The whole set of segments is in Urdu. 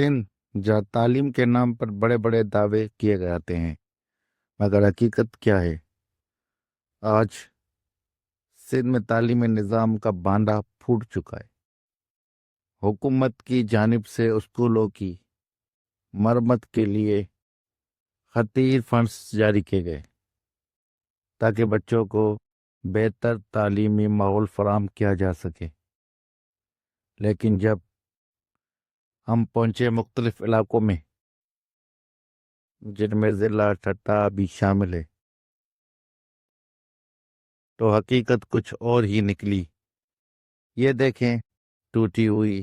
سندھ جہاں تعلیم کے نام پر بڑے بڑے دعوے کیے جاتے ہیں، مگر حقیقت کیا ہے؟ آج سندھ میں تعلیمی نظام کا بانڈا پھوٹ چکا ہے۔ حکومت کی جانب سے اسکولوں کی مرمت کے لیے خطیر فنڈز جاری کیے گئے تاکہ بچوں کو بہتر تعلیمی ماحول فراہم کیا جا سکے، لیکن جب ہم پہنچے مختلف علاقوں میں، جن میں ضلع ٹھٹہ بھی شامل ہے، تو حقیقت کچھ اور ہی نکلی۔ یہ دیکھیں، ٹوٹی ہوئی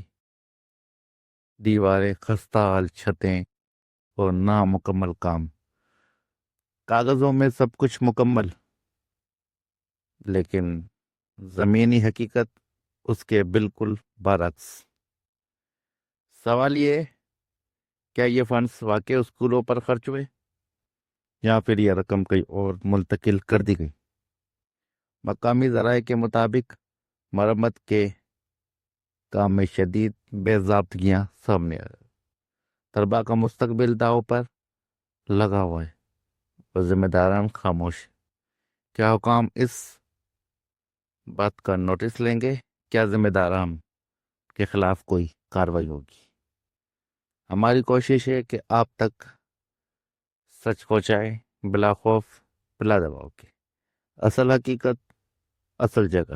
دیواریں، خستہ حال چھتیں اور نامکمل کام۔ کاغذوں میں سب کچھ مکمل، لیکن زمینی حقیقت اس کے بالکل برعکس۔ سوال یہ، کیا یہ فنڈز واقعی اسکولوں پر خرچ ہوئے یا پھر یہ رقم کہیں اور منتقل کر دی گئی؟ مقامی ذرائع کے مطابق مرمت کے کام میں شدید بے ضابطگیاں سامنے آئی۔ طلباء کا مستقبل داؤ پر لگا ہوا ہے اور ذمہ داران خاموش۔ کیا حکام اس بات کا نوٹس لیں گے؟ کیا ذمہ داران کے خلاف کوئی کارروائی ہوگی؟ ہماری کوشش ہے کہ آپ تک سچ پہنچائے، بلا خوف بلا دباؤ کے، اصل حقیقت اصل جگہ